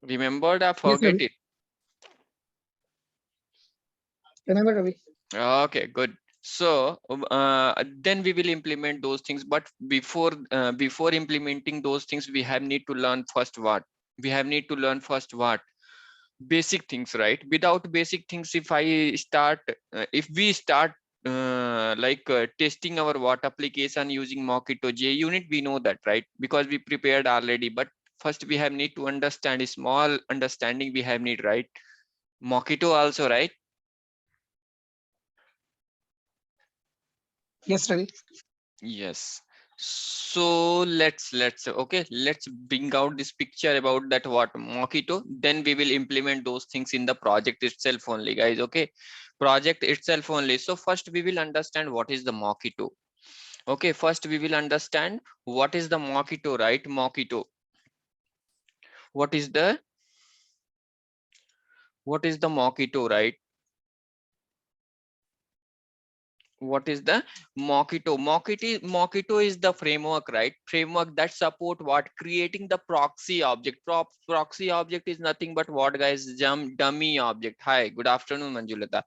Remembered or Yes, forget Ravi. it? Remember, Ravi. Okay, good. So then we will implement those things. But before implementing those things, we have need to learn first what? We have need to learn first what? Basic things, right? Without basic things, if we start testing our what application using Mockito JUnit, we know that, right? Because we prepared already. But first we have need to understand, a small understanding we have need, right? Mockito also, right? Yes, Ravi. Yes. So let's bring out this picture about that what Mockito. Then we will implement those things in the project itself only, guys. Okay, project itself only. So first we will understand what is the Mockito. Okay, first we will understand what is the Mockito, right? Mockito. What is the Mockito, right? What is the Mockito is the framework, right? Framework that support what? Creating the proxy object. Proxy object is nothing but what, guys? Dummy object. Hi, good afternoon, Manjulata.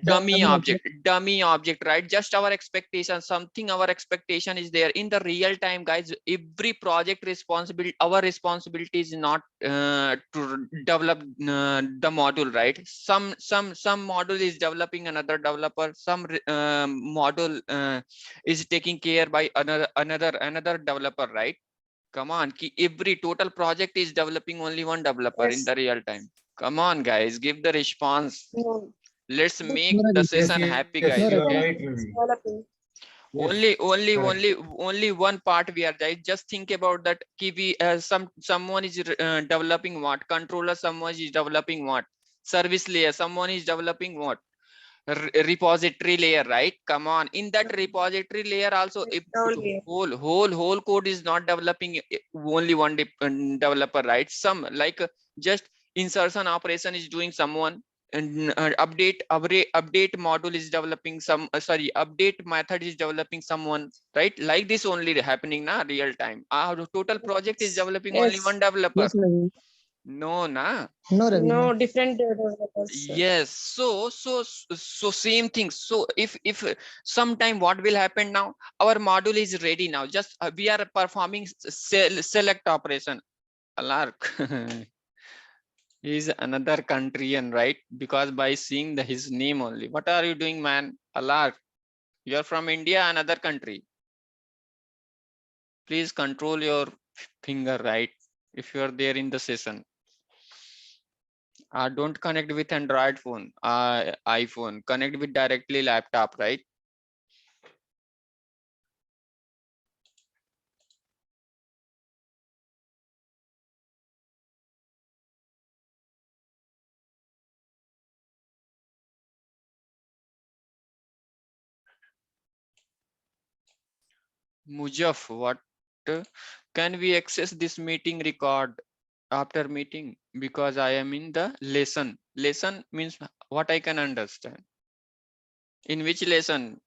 Dummy object. Dummy object, right? Just our expectation, something our expectation is there in the real time, guys. Every project responsibility, our responsibility is not to develop the module, right? Some module is developing another developer, some module is taking care by another developer, right? Come on, every total project is developing only one developer in Yes. the real time. Come on, guys, give the response. No. Let's No, make the Ravi. Yes, session happy, yes, No, guys. you are Ravi. Okay, right, It's Ravi. developing. Yes, correct. only one part we are right. Just think about that. Kiwi, someone is developing what? Controller. Someone is developing what? Service layer. Someone is developing what? Repository layer, right? Come on, in that repository layer also, if Only. whole code is not developing only one developer, right? Some just insertion operation is doing someone, and update module is developing some sorry, update method is developing someone, right? Like this only happening na real time. Our total project is developing only Yes. one developer. Yes, Ravi. No, na. No, Ravi. No. No, different developers. Yes, so same thing. So if sometime what will happen now, our module is ready now, just we are performing select operation. Alark. He's another countryman, right? Because by seeing his name only, what are you doing, man? Alark, you're from India, another country. Please control your finger, right? If you are there in the session. Don't connect with Android phone, iPhone. Connect with directly laptop, right? Mujaf, what can we access this meeting record after meeting? Because I am in the lesson. Lesson means what I can understand. In which lesson?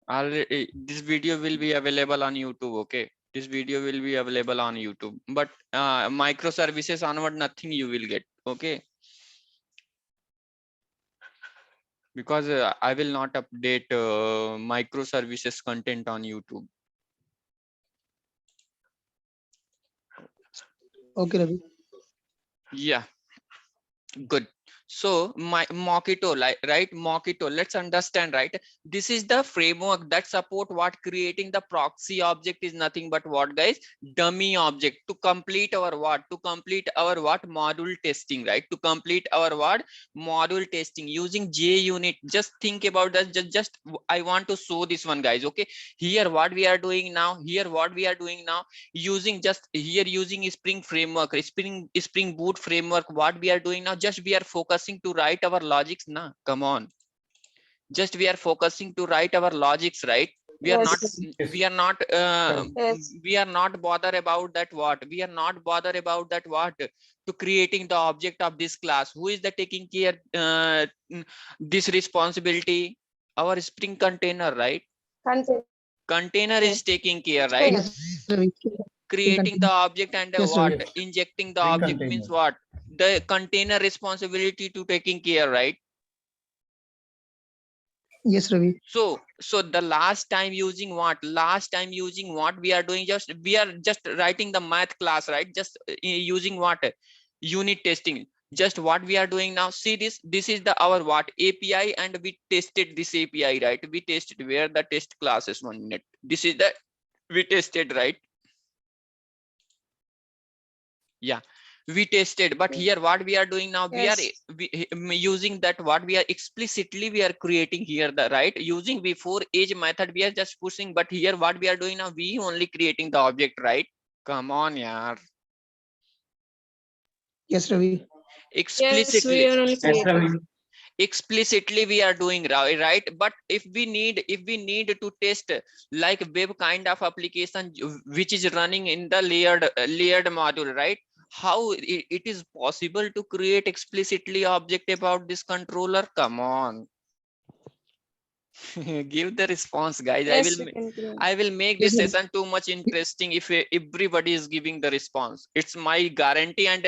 Already, this video will be available on YouTube. Okay, this video will be available on YouTube. But microservices onward, nothing you will get. Okay, because I will not update microservices content on YouTube. Okay, Ravi. Yeah, good. So my Mockito, right? Mockito, let's understand, right? This is the framework that support what? Creating the proxy object is nothing but what, guys? Dummy object to complete our what? To complete our what? Module testing, right? To complete our what? Module testing using JUnit. Just think about that. Just I want to show this one, guys. Okay, here what we are doing now. Here what we are doing now, using just here using Spring framework, Spring Boot framework. What we are doing now, just we are focusing to write our logics. Nah, come on, just we are focusing to write our logics, right? We are not Yes. yes, we are not correct. Yes. we are not bother about that what, we are not bother about that what, to creating the object of this class. Who is the taking care this responsibility? Our Spring container, right? Content. Container is Yes. taking care, right? Yes, Ravi. Creating the object and Yes, what Ravi. injecting the String object means container. what the container responsibility to taking care, right? Yes, Ravi. So the last time using what we are doing, just we are just writing the math class, right? Just using what unit testing, just what we are doing now. See this is the our what API, and we tested this API, right? We tested where the test classes 1 minute. This is the we tested, right? Yeah, we tested, but here what we are doing now, Yes. using that what we are explicitly we are creating here the right using before age method we are just pushing, but here what we are doing now, we only creating the object, right? Come on, yeah. Yes, Ravi. Yes, we Explicitly are only Yes, creating. Ravi. explicitly we are doing, right? But if we need to test like web kind of application which is running in the layered module, right? How it is possible to create explicitly object about this controller? Come on. Give the response, guys. Yes, we can create. I will make Yes, this Ravi. session too much interesting if everybody is giving the response. It's my guarantee. And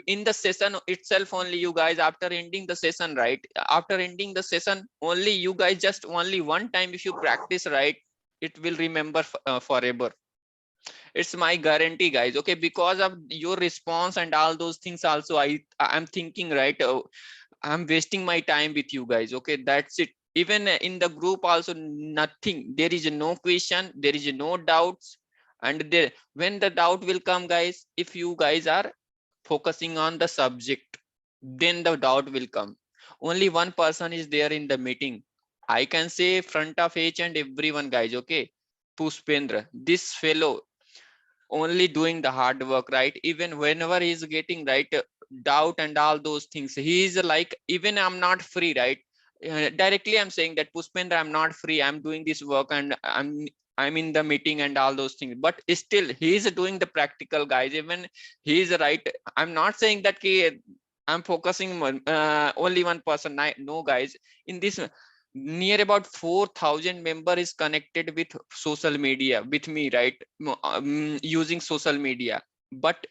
in the session itself only, you guys, after ending the session, right? After ending the session, only you guys just only one time if you practice, right? It will remember forever. It's my guarantee, guys. Okay, because of your response and all those things also, I'm thinking, right? I'm wasting my time with you guys. Okay, that's it. Even in the group also, nothing. There is no question. There is no doubts. And there, when the doubt will come, guys, if you guys are focusing on the subject, then the doubt will come. Only one person is there in the meeting. I can say front of each and everyone, guys. Okay, Pushpendra, this fellow only doing the hard work, right? Even whenever he's getting right doubt and all those things, he's like, even I'm not free, right? Directly I'm saying that, Pushpendra, I'm not free, I'm doing this work and I'm in the meeting and all those things, but still he's doing the practical, guys. Even he's right. I'm not saying that I'm focusing on only one person. No, guys, in this near about 4,000 member is connected with social media with me, right? Using social media. But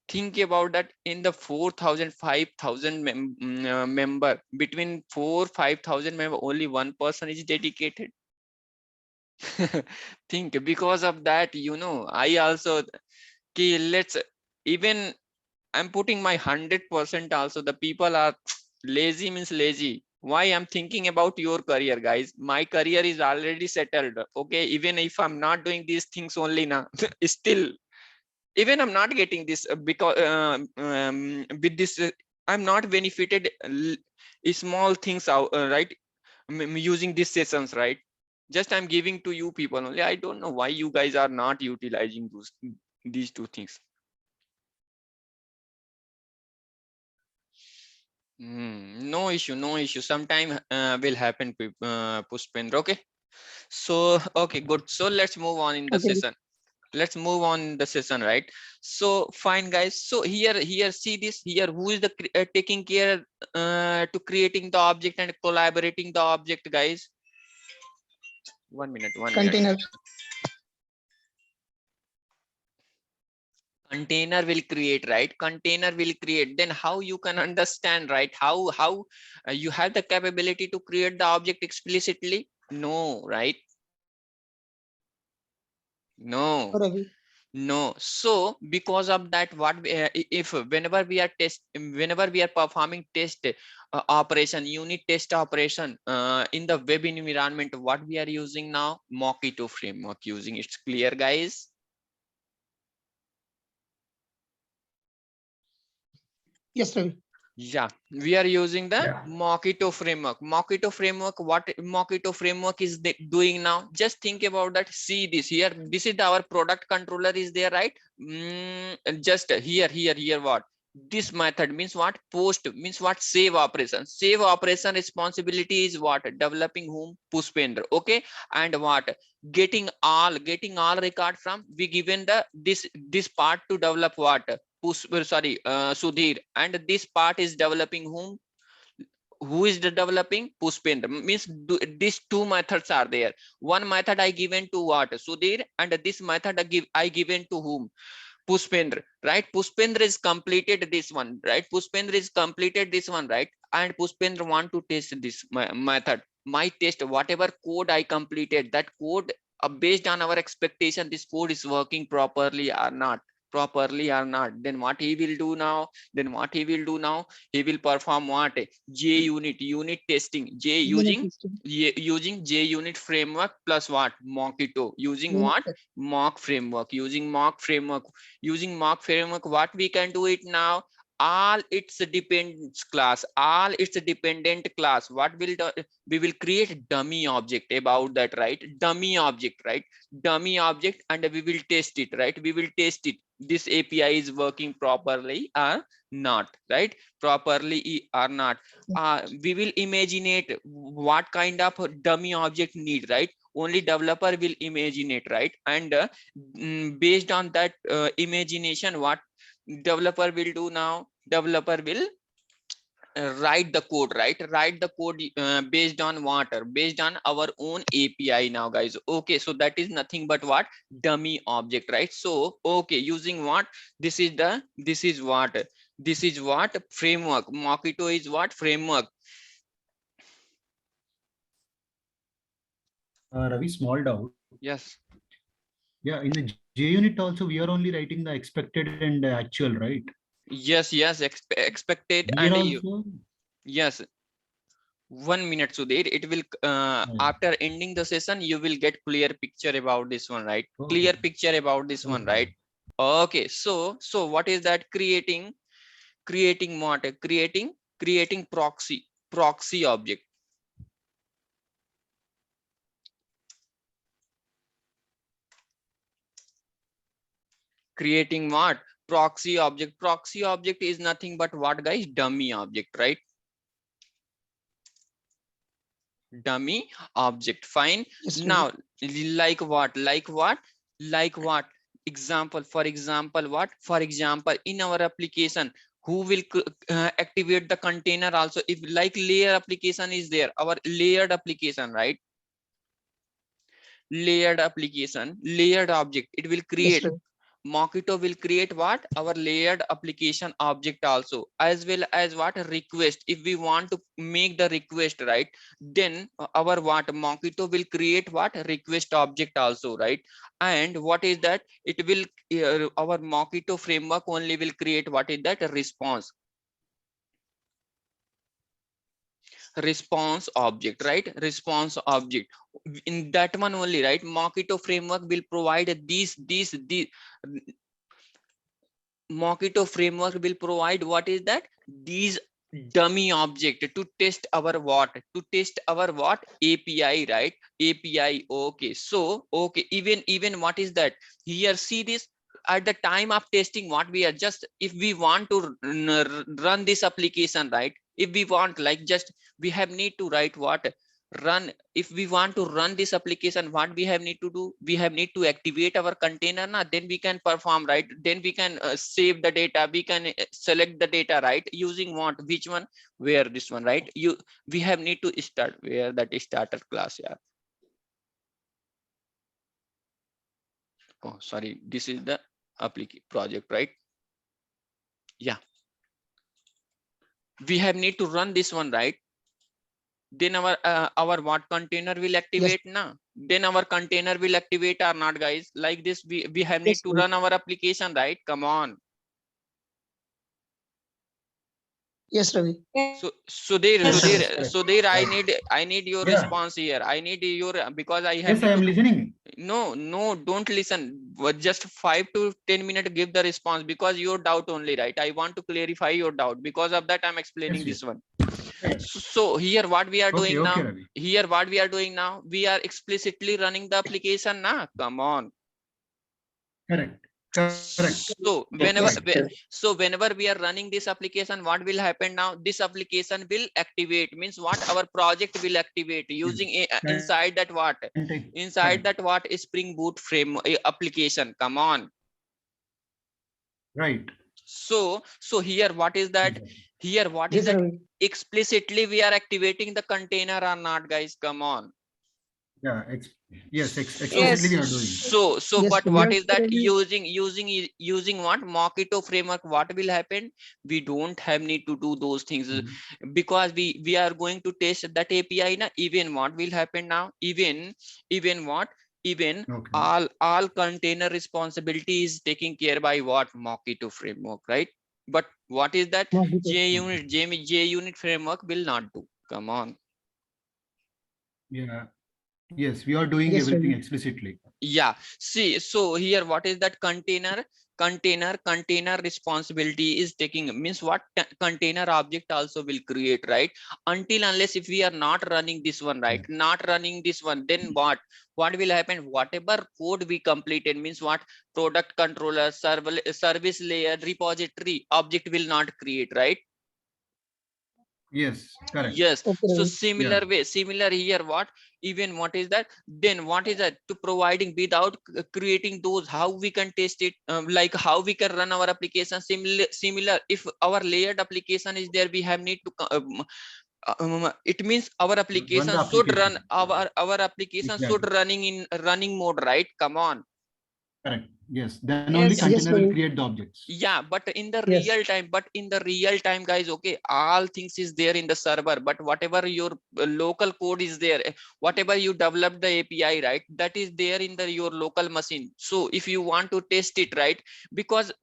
think about that, in the 4,000 5,000 member, between 4 5,000 member, only one person is dedicated. Think, because of that, I also, let's, even I'm putting my 100% also. The people are lazy means lazy. Why? I'm thinking about your career, guys. My career is already settled. Okay, even if I'm not doing these things only now, still, even I'm not getting this because with this, I'm not benefited small things out, right? Using these sessions, right? Just I'm giving to you people only. I don't know why you guys are not utilizing these two things. No issue, no issue. Sometime will happen, Pushpendra. Okay. So, okay, good. So let's move on in the Okay. session. Let's move on in the session, right? So fine, guys. So here, see this here. Who is the taking care to creating the object and collaborating the object, guys? 1 minute, 1 minute. Container. Container will create, right? Container will create. Then how you can understand, right? How you have the capability to create the object explicitly? No, right? No, Ravi. no. So because of that, what if whenever we are whenever we are performing test operation, unit test operation in the web environment, what we are using now? Mockito framework using. It's clear, guys? Yes, Ravi. Yeah, we are using the Yeah. Mockito framework. Mockito framework, what Mockito framework is doing now? Just think about that. See this here. This is our product controller is there, right? Just here, what? This method means what? Post means what? Save operation. Save operation responsibility is what? Developing whom? Pushpendra. Okay. And what? Getting all record from, we given the this part to develop what? Sudhir, and this part is developing whom? who is the developing? Pushpendra. Means these two methods are there. One method I given to what? Sudhir, and this method I given to whom? Pushpendra, right? Pushpendra is completed this one, right? Pushpendra is completed this one, right? And Pushpendra want to test this method. My test, whatever code I completed, that code based on our expectation, this code is working properly or not. Then what he will do now? He will perform what? Unit testing. Unit testing. Using JUnit framework plus what? Mockito. Using Unit what? test. Mock framework. Using mock framework. What we can do it now? All its dependent class. What will we will create dummy object about that, right? Dummy object, and we will test it, right? We will test it. This API is working properly or not, right? Properly or not. We will imaginate what kind of dummy object need, right? Only developer will imagine it, right? And based on that imagination, what developer will do now? Developer will write the code, right? Write the code based on what? Based on our own API now, guys. Okay, so that is nothing but what? Dummy object, right? So okay, using what? This is what? Framework. Mockito is what? Framework. Ravi, small doubt. Yes. Yeah, in the JUnit also, we are only writing the expected and actual, right? Yes, expected. Here And also, yes, 1 minute, Sudhir. It will after ending the session, you will get clear picture about this one, right? Okay. Clear picture about this one, right? Okay, so what is that? Creating what? Creating proxy object. Creating what? Proxy object. Proxy object is nothing but what, guys? Dummy object, right? Dummy object. Fine. Yes, Ravi. Now, like what? Example, for example, what? For example, in our application, who will activate the container also? If like layer application is there, our layered application, right? Layered application, layered object, it will Yes, create. Ravi. Mockito will create what? Our layered application object also, as well as what? Request. If we want to make the request, right, then our what? Mockito will create what? Request object also, right? And what is that? It will our Mockito framework only will create what is that? Response object, right? Response object. In that one only, right? Mockito framework will provide these Mockito framework will provide what is that? These dummy object to test our what? To test our what? API, right? API. Okay, so okay, even what is that? Here, see this. At the time of testing, what we are just, if we want to run this application, right? If we want, like, just we have need to write what? Run. If we want to run this application, what we have need to do? We have need to activate our container now, then we can perform, right? Then we can save the data, we can select the data, right? Using what? Which one? Where? This one, right? We have need to start where that starter class. Yeah. Oh, sorry, this is the application project, right? Yeah, we have need to run this one, right? Then our what? Container will activate. Yes. Now then our container will activate or not, guys? Like this, we have need Yes, to Ravi. run our application, right? Come on. Yes, Ravi. So Sudhir, I need your Yeah. response here. I need your, because I have yes, I am listening. no, don't listen. Just 5 to 10 minutes, give the response, because your doubt only, right? I want to clarify your doubt. Because of that, I'm explaining Yes, this one. Right. So here what we are doing Okay, now, Ravi. we are explicitly running the application now. Come on. Correct. So whenever we are running this application, what will happen now? This application will activate, means what? Our project will activate using inside that what? Inside that what? Spring Boot frame application. Come on. Right. So here what is that? Here, what Yes, is that? Ravi. Explicitly we are activating the container or not, guys? Come on. Yeah, yes, explicitly we Yes. are doing. So Yes, but Ravi. what Yes, is that? Ravi. Using what? Mockito framework, what will happen? We don't have need to do those things, Mhm. because we are going to test that API na. Even what will happen now, even what, even Okay. all container responsibility is taken care by what? Mockito framework, right? But what is that? Mockito. JUnit framework will not do. Come on. Yeah. Yes, we are doing Yes, everything Ravi. explicitly. Yeah, see, so here what is that? Container responsibility is taking, means what? Container object also will create, right? Until unless if we are not running this one, right? Not running this one, then what will happen? Whatever code we completed, means what? Product controller, service layer, repository object will not create, right? Yes, correct. Yes. Okay, So Ravi. similar Yeah. way, similar here, what? Even what is that? Then what is that? To providing without creating those, how we can test it, like how we can run our application. Similar, if our layered application is there, we have need to it means our Run application the should run, application. our application should Exactly. running in running mode, right? Come on. Correct. Yes. Then only Yes. Yes, container will Ravi. create the objects. Yeah, but in the Yes. real time, guys, okay, all things is there in the server, but whatever your local code is there, whatever you develop the API, right, that is there in the your local machine. So if you want to test it, right, because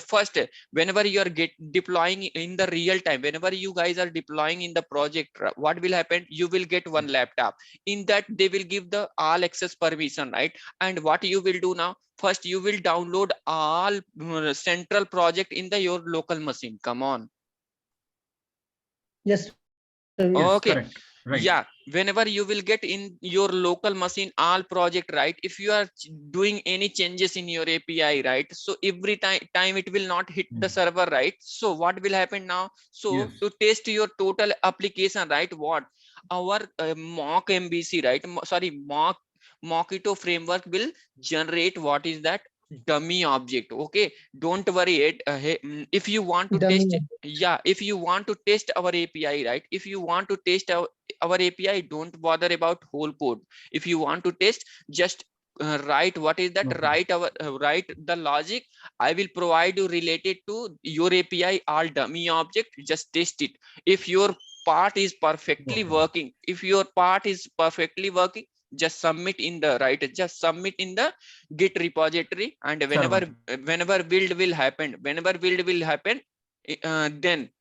first, whenever you are deploying in the real time, whenever you guys are deploying in the project, what will happen? You will get one laptop. In that, they will give the all access permission, right? And what you will do now? First, you will download all central project in the your local machine. Come on. Yes, Ravi. Yes, Okay. correct. Right. Yeah, whenever you will get in your local machine all project, right? If you are doing any changes in your API, right? So every time it will not hit the server, right? So what will happen now? So Yes. to test your total application, right? What? Our mock MVC, right? Sorry, Mockito framework will generate what is that? Dummy object. Okay, don't worry it. If you want to Dummy. test, yeah, if you want to test our API, right? If you want to test our API, don't bother about whole code. If you want to test, just write what is that? Okay. Write the logic. I will provide you related to your API all dummy object. Just test it. If your part is perfectly Okay. working, if your part is perfectly working, just submit in the right. Just submit in the Git repository, and Server. whenever build will happen, then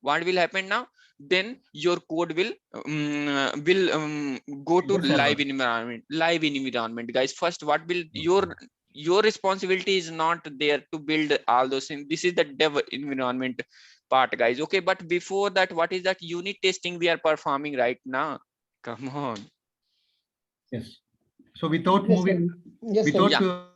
what will happen now? Then your code will go to The server. live environment, guys. First, what will your responsibility is not there to build all those things. This is the dev environment part, guys. Okay, but before that, what is that? Unit testing we are performing right now. Come on. Yes. So without Yes, Ravi. Yes, Ravi. Yeah.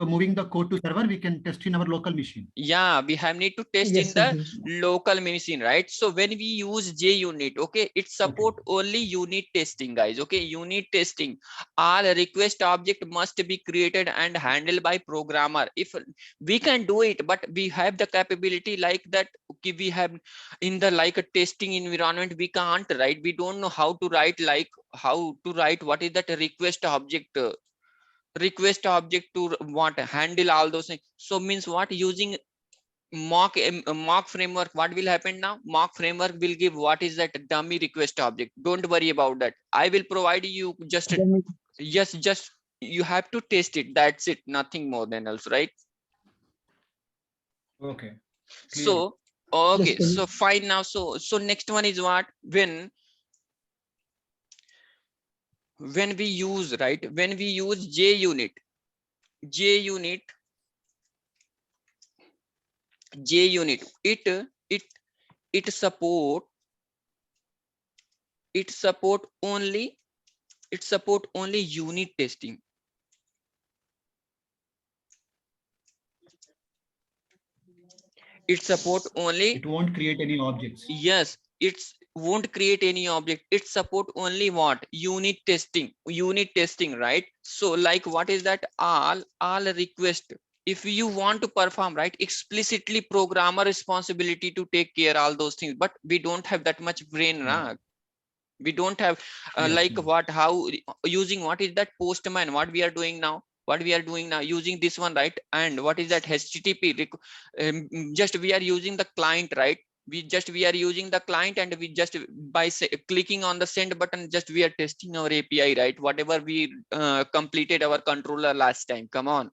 moving the code to server, we can test in our local machine. Yeah, we have need to test in Yes, the Ravi. local machine, right? So when we use JUnit, okay, it support only unit testing, guys. Okay, unit testing, all request object must be created and handled by programmer. If we can do it, but we have the capability like that. Okay, we have in the like a testing environment, we can't write. We don't know how to write, like how to write what is that request object to what handle all those things. So means what? Using mock framework, what will happen now? Mock framework will give what is that? Dummy request object. Don't worry about that. I will provide you just Dummy. yes, just you have to test it. That's it. Nothing more than else, right? Okay. Clear. So okay, Yes, Ravi. so fine now. So next one is what? When we use, right, when we use JUnit, JUnit JUnit, it it support it support only unit testing. It support only, It won't create any objects. yes, it's won't create any object. It support only what? Unit testing, right? So like what is that? All request, if you want to perform, right, explicitly programmer responsibility to take care all those things, but we don't have that much brain. Yeah. We don't have Yes, like yes. what, how, using what is that Postman, what we are doing now, using this one, right? And what is that HTTP? Just we are using the client, right? We are using the client, and we just by clicking on the send button, just we are testing our API, right? Whatever we completed our controller last time. Come on.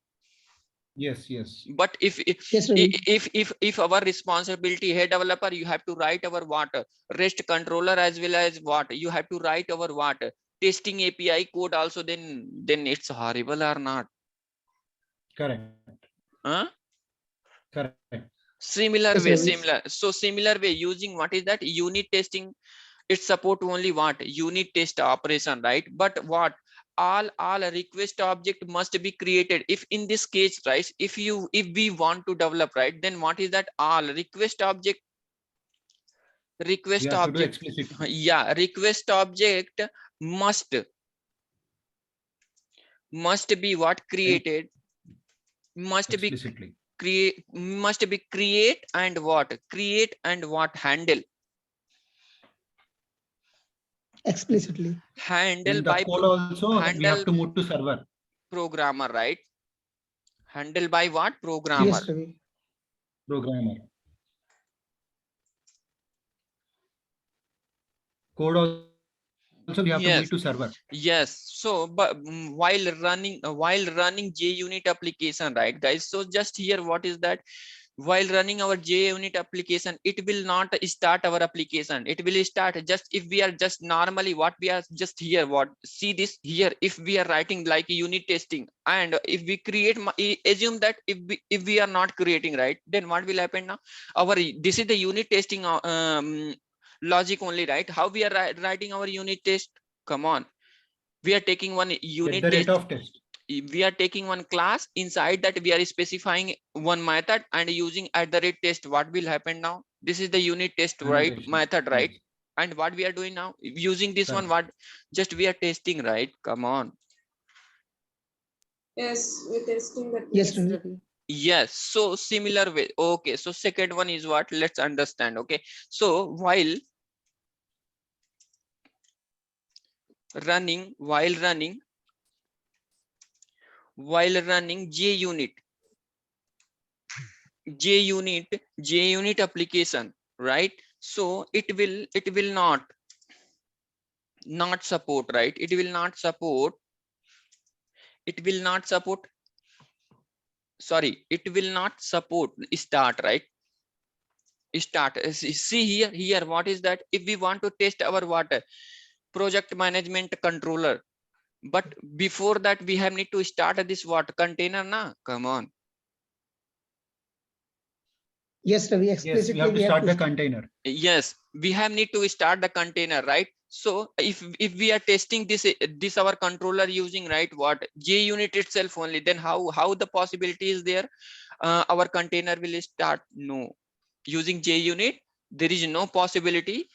Yes, yes. But if Yes, Ravi. if our responsibility, head developer, you have to write our what REST controller, as well as what you have to write our what testing API code also, then it's horrible or not? Correct. Huh? Correct. Similar Yes, way, Ravi. similar way, using what is that unit testing, it support only what unit test operation, right? But what all request object must be created. If in this case, right, if we want to develop, right, then what is that all request object, We have to do explicitly. yeah, request object must be what created, must be Explicitly. create and what handle Explicitly. handle In the by code also, we handle have to move to server. programmer, right? Handle by what programmer? Yes, Ravi. Programmer. Code also we have to move Yes, it to server. yes. So but while running JUnit application, right, guys? So just here, what is that? While running our JUnit application, it will not start our application. It will start just if we are just normally what we are just here. What, see this here? If we are writing like unit testing, and if we create, assume that if we are not creating, right, then what will happen now? This is the unit testing logic only, right? How we are writing our unit test? Come on, we are taking one At unit the rate test. of test. We are taking one class, inside that we are specifying one method and using @test. What will happen now? This is the unit test, right, Annotation. method, right? Yes. And what we are doing now, using this one, Correct. what just we are testing, right? Come on. Yes, we're testing that. Yes, Ravi. Yes, so similar way. Okay, so second one is what, let's understand. Okay, so while running JUnit application, right? So it will not support, right? It will not support, sorry, it will not support start, right? Start. See here, what is that? If we want to test our water project management controller, but before that we have need to start this what container na? Come on. Yes, Ravi. Yes, we Explicitly, have to start the container. Yes, we have need to start the container, right? So if we are testing this our controller using, right, what JUnit itself only, then how the possibility is there our container will start? No, using JUnit there is no possibility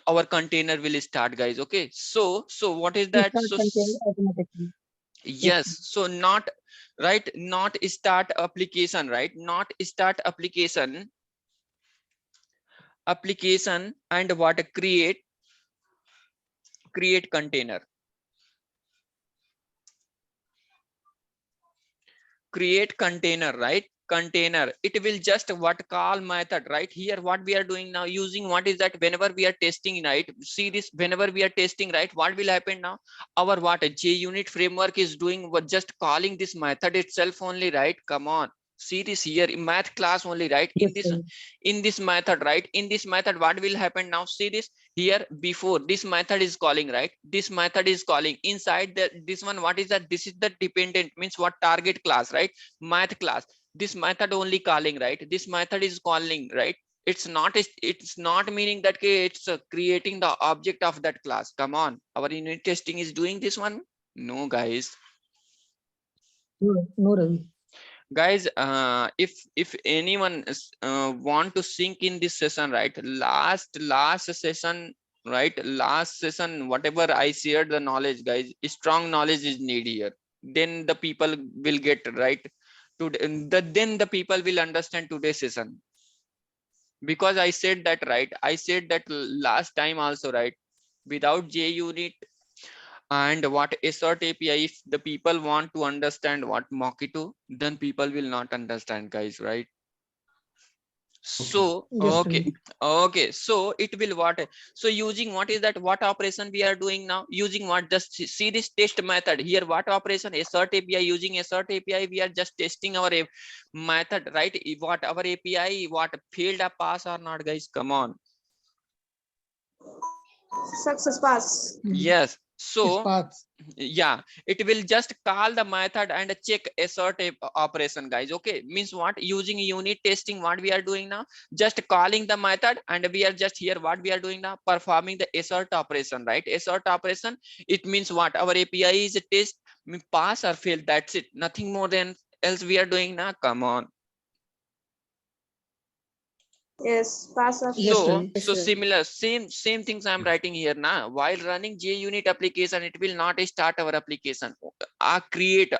our container will start, guys. Okay, so what is to that? start So container automatically. yes, so not right, not start application, right? Not start application and what create container, right? Container, it will just what call method, right? Here what we are doing now, using what is that, whenever we are testing, right? See this, whenever we are testing, right, what will happen now? Our what JUnit framework is doing what, just calling this method itself only, right? Come on, see this here in math class only, right? Yes, Ravi. In this method, right? In this method, what will happen now? See this here, before this method is calling, right? This method is calling inside this one, what is that? This is the dependent, means what, target class, right? Math class. This method only calling, right? This method is calling, right? It's not meaning that it's creating the object of that class. Come on, our unit testing is doing this one? No, guys. No, Ravi. Guys, if anyone want to sync in this session, right, last session, right, last session, whatever I shared the knowledge, guys, strong knowledge is needed here, then the people will get right then the people will understand today's session. Because I said that, right? I said that last time also, right? Without JUnit and what assert API, if the people want to understand what Mockito, then people will not understand, guys, right? So Yes, okay, Ravi. okay, so it will what, so using what is that, what operation we are doing now, using what, just see this test method here, what operation, assert API, using assert API we are just testing our method, right? What our API, what failed a pass or not, guys, come on. Success pass. Yes, It's so paths. yeah, it will just call the method and check assert operation, guys. Okay, means what, using unit testing, what we are doing now, just calling the method, and we are just here, what we are doing now, performing the assert operation, right? Assert operation, it means what, our API is a test, pass or fail, that's it, nothing more than else we are doing now, come on. Yes, pass or Yes, fail. Ravi. So similar, same things I'm writing here now. While running JUnit application, it will not start our application. Or create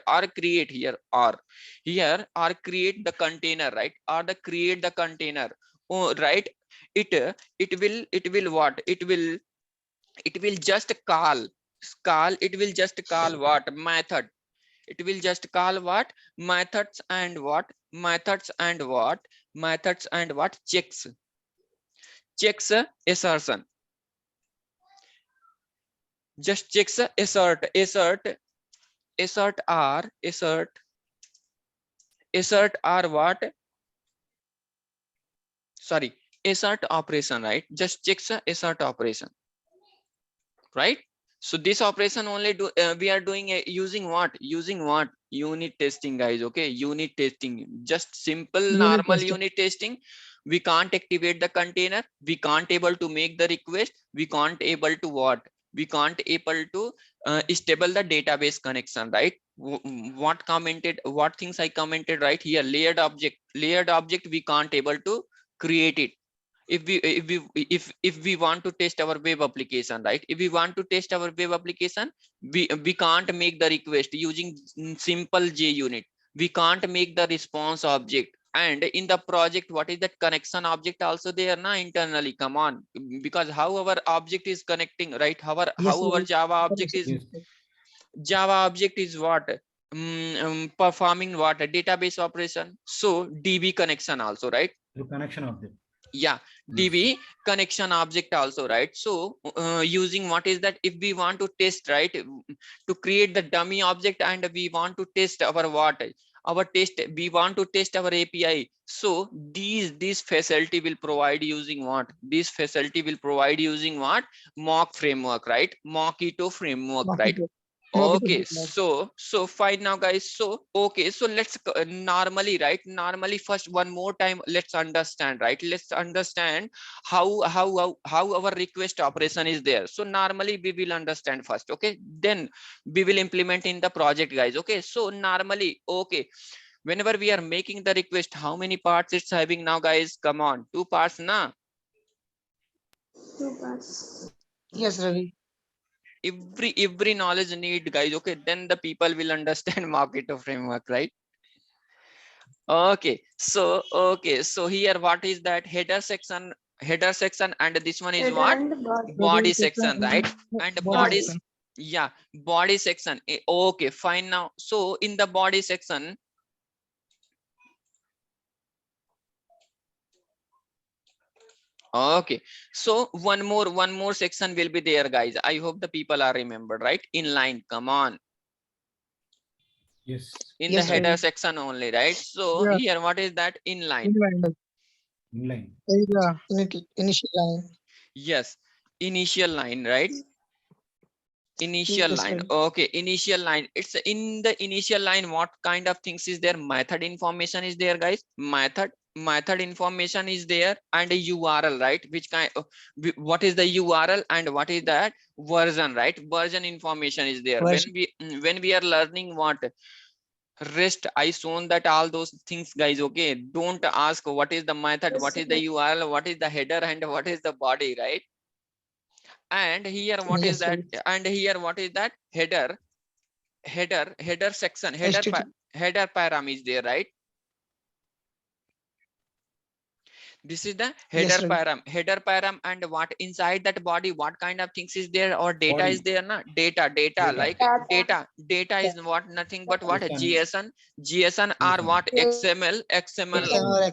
here, or create the container, right? Or the create the container. Oh, right? It will what? It will just call. It will just call what, method. It will just call what, methods, and what, methods and what, checks assertion, just checks assert or what, sorry, assert operation, right? Just checks assert operation, right? So this operation only we are doing using what, unit testing, guys. Okay, unit testing, just simple Unit normal testing. unit testing. We can't activate the container, we can't able to make the request, we can't able to what, we can't able to stable the database connection, right? What commented, what things I commented right here, layered object we can't able to create it. If we want to test our web application, right? If we want to test our web application, we can't make the request using simple JUnit. We can't make the response object. And in the project, what is that connection object also there na internally, come on, because how our object is connecting, right? Yes, How our Ravi. Java object is, Yes. what, performing what, a database operation. So DB connection also, right? The connection of them. Yeah, Yes. DB connection object also, right? So using what is that, if we want to test, right, to create the dummy object, and we want to test our what, our test, we want to test our API. So these facility will provide using what, this facility will provide using what, mock framework, right? Mockito framework, right? Mockito. Okay, Framework. so fine now, guys. So okay, so let's normally, right, normally first one more time let's understand, right? Let's understand how our request operation is there. So normally we will understand first, okay, then we will implement in the project, guys. Okay, so normally, okay, whenever we are making the request, how many parts it's having now, guys? Come on, 2 parts na. 2 pass. Yes, Ravi. Every knowledge need, guys. Okay, then the people will understand Mockito framework, right? Okay, so here what is that, header section, and this one is Header what, and body. body Heading section section, right? And and body body, Body. section. yeah, body section. Okay, fine now. So in the body section, okay, so one more section will be there, guys. I hope the people are remembered, right? Inline, come on, Yes. in the Yes, header Ravi. section only, right? So Yeah. here what is that, inline? Inline. Inline. Yeah. Initial line. Yes, initial line, right? Initial Yes, line. Ravi. Okay, initial line, it's in the initial line, what kind of things is there? Method information is there, guys. Method information is there, and a URL, right? Which kind of, what is the URL, and what is that version, right? Version information is there. Version. When we are learning what rest, I shown that all those things, guys. Okay, don't ask what is the method, Yes, what is the URL, what is the header, and what is the body, right? And here what is Yes, that, Ravi. header section, header HTTP. header param is there, right? This is the Yes, Ravi. header param, and what inside that body, what kind of things is there, or data Body. is there, na? Data Data. like data is what, nothing but what, JSON. JSON or JSON. what, Yes. XML. XML.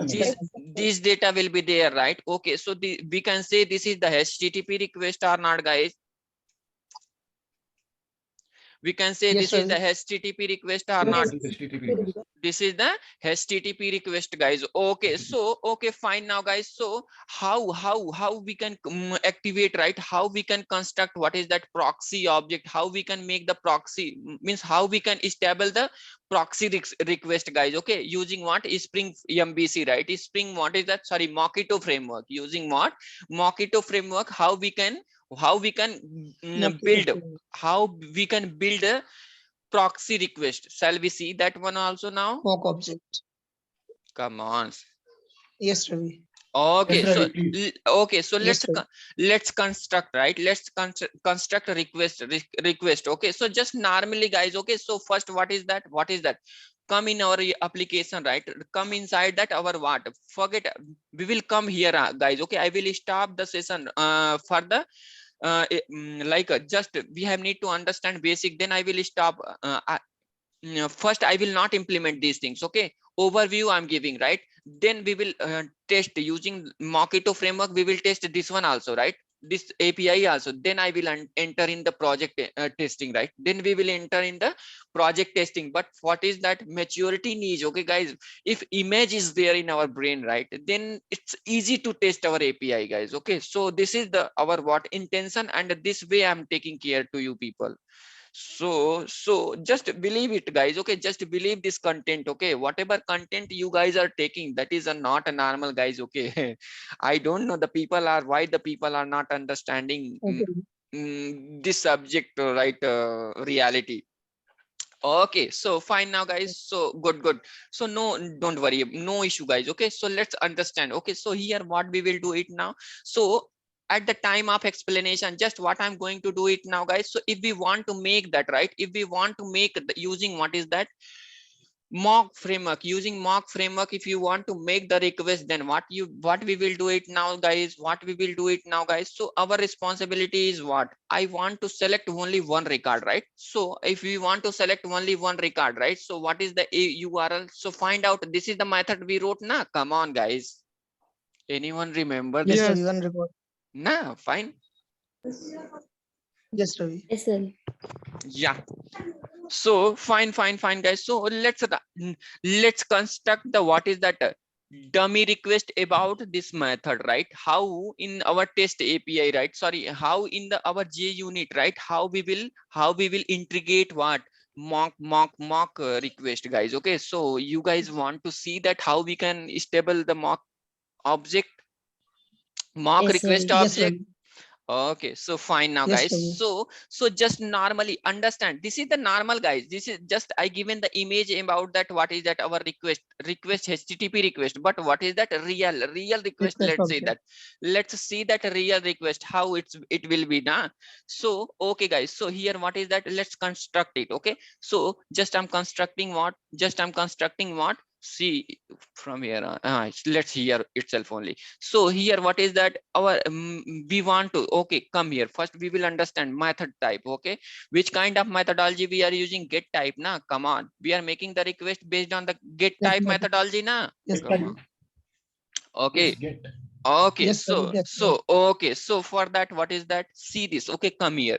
This this data will be there, right? Okay, so we can say this is the HTTP request or not, guys? We can say Yes, this is the Ravi. HTTP request or Yes, not? it is HTTP request. This is the HTTP request, guys. Okay, so okay, fine now, guys. So how we can activate, right? How we can construct what is that proxy object? How we can make the proxy, means how we can establish the proxy request, guys. Okay, using what is Spring MVC, right? Is Spring, what is that? Sorry, Mockito framework. Using what? Mockito framework. How we can build, how we can build a proxy request. Shall we see that one also now? Mock object. Come on. Yes, Ravi. Okay, Yes, so Ravi, please. okay, so Yes, sir. let's construct, right? Let's construct a request. Okay, so just normally, guys. Okay, so first, what is that? What is that? Come in our application, right? Come inside that our what? Forget. We will come here, guys. Okay, I will stop the session for the just we have need to understand basic. Then I will stop. First, I will not implement these things. Okay, overview I'm giving, right? Then we will test using Mockito framework. We will test this one also, right? This API also. Then I will enter in the project testing, right? Then we will enter in the project testing. But what is that maturity needs? Okay, guys, if image is there in our brain, right, then it's easy to test our API, guys. Okay, so this is the our what intention, and this way I'm taking care to you people. So just believe it, guys. Okay, just believe this content. Okay, whatever content you guys are taking, that is not a normal, guys. Okay, I don't know the people are why the people are not understanding this subject, right? Reality. Okay, so fine now, guys. So good. So no, don't worry, no issue, guys. Okay, so let's understand. Okay, so here what we will do it now. So at the time of explanation, just what I'm going to do it now, guys. So if we want to make that, right, if we want to make the, using what is that mock framework, using mock framework, if you want to make the request, then what we will do it now, guys. What we will do it now, guys. So our responsibility is what? I want to select only one record, right? So if we want to select only one record, right, so what is the URL? So find out, this is the method we wrote. Nah, come on, guys, anyone remember this? Yes, Ravi. One record. Nah, fine. Yes, Ravi. Yes, sir. Yeah, so fine, guys. So let's construct the what is that dummy request about this method, right? How in our test API, right? Sorry, how in the our JUnit, right? How we will integrate what mock request, guys. Okay, so you guys want to see that how we can stable the mock object, mock Yes, request sir. Yes, object. Ravi. Okay, so fine now, Yes, guys. Ravi. So just normally understand, this is the normal, guys. This is just I given the image about that what is that our request HTTP request, but what is that real request? Request Let's say object. that, let's see that real request, how it will be now. So okay, guys, so here what is that, let's construct it. Okay, so just I'm constructing what, see from here let's hear itself only. So here what is that our we want to, okay, come here. First we will understand method type. Okay, which kind of methodology we are using? Get type. Now come on, we are making the request based on the get Yes, type Ravi. methodology. Now Yes, come Ravi. on. Okay, Yes, get. okay, Yes, Ravi. so Yes, okay, so for that what is that, see this. Okay, come here,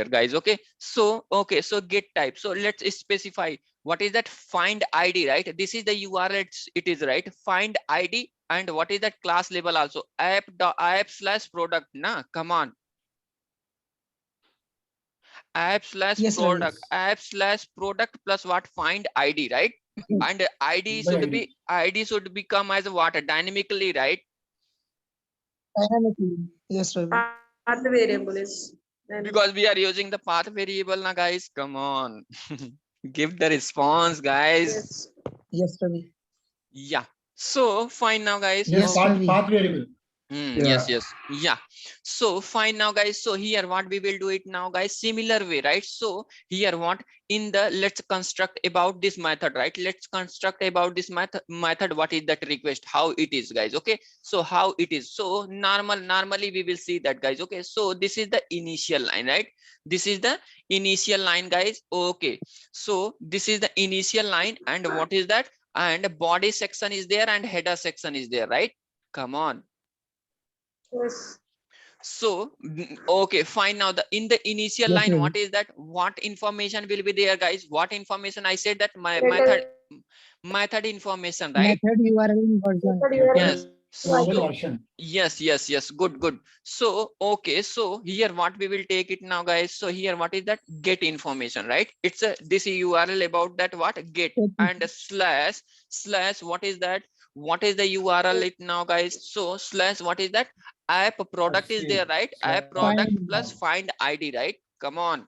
guys. Okay, so okay, so get type. So let's specify what is that find ID, right? This is the URL, it is right, find ID. And what is that class label also, app/product. Nah, come on, Yes, Ravi. app/product plus what, find ID, right? And ID By should ID. be, ID should become as what, dynamically, right? Dynamically. Yes, Ravi. Path variable is. Because we are using the path variable now, guys. Come on. Give the response, guys. Yes. Yes, Ravi. Yeah, so fine now, guys. Yes, Yes, Okay. Ravi. path variable. Yes, yes, yeah. So fine now, guys. So here what we will do it now, guys, similar way, right? So here what in the let's construct about this method, right? Let's construct about this method. What is that request? How it is, guys? Okay. So how it is? So normally we will see that, guys. Okay. So this is the initial line, right? This is the initial line, guys. Okay. So this is the initial line, and what is that? And body section is there, and header section is there, right? Come on. Yes. So okay, fine. Now the in the initial Yes, line, Ravi. what is that? What information will be there, guys? What information? I said that my Method- method information, right? Method URL version. Method URL. Yes. Model So version. yes, good. So okay, so here what we will take it now, guys. So here what is that? Get information, right? It's a this URL about that what get and slash what is that? What is the URL it now, guys? So slash what is that? App product is there, right? App product Find. plus find ID, right? Come on.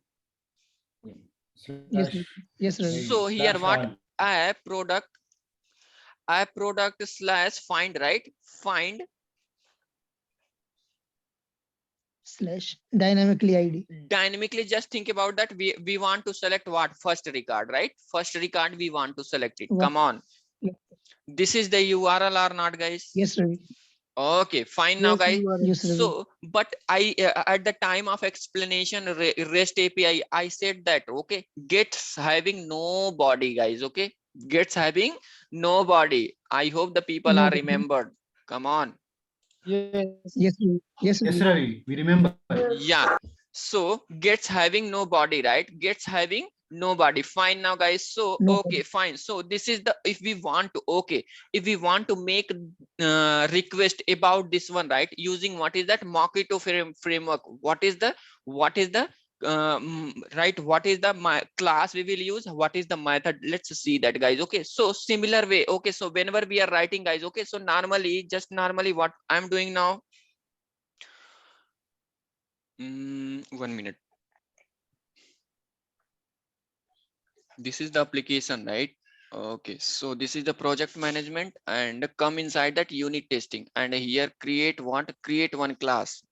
Yes, yes, Ravi. So here what? App product slash find, right? Find Slash dynamically ID. dynamically. Just think about that. We want to select what? First record, right? First record we want to select it. What? Come on. Yeah. This is the URL or not, guys? Yes, Ravi. Okay, fine now, guys. Yes, Ravi. So but I at the time of explanation REST API I said that okay, gets having no body, guys. Okay, gets having no body. I hope the people No are body. remembered. Come on. Yes, Ravi. Yes, Yes, Ravi. Ravi, we remember. Yeah. So gets having no body, right? Gets having no body. Fine now, guys. So No okay, fine. So this is the if we want to okay, if we want to make request about this one, right? Using what is that Mockito framework? What is the right? What is the class we will use? What is the method? Let's see that, guys. Okay. So similar way. Okay. So whenever we are writing, guys. Okay. So normally what I'm doing now. 1 minute. This is the application, right? Okay, so this is the project management, and come inside that unit testing, and here create one class.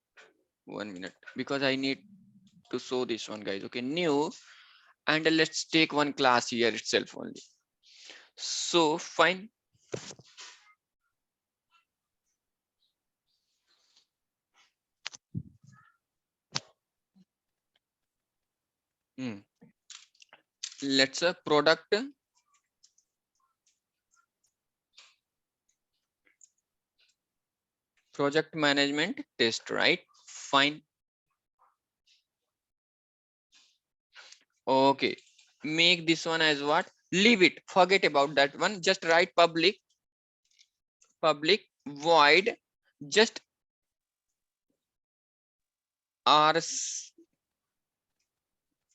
1 minute, because I need to show this one, guys. Okay, new, and let's take one class here itself only. So fine. Let's a product project management test, right? Fine. Okay, make this one as what? Leave it, forget about that one. Just write public void just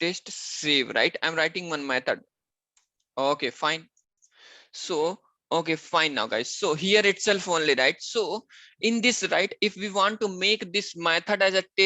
test save, right? I'm writing one method. Okay, fine. So okay, fine now, guys. So here itself only, right? So in this, right, if we want to make this method as a test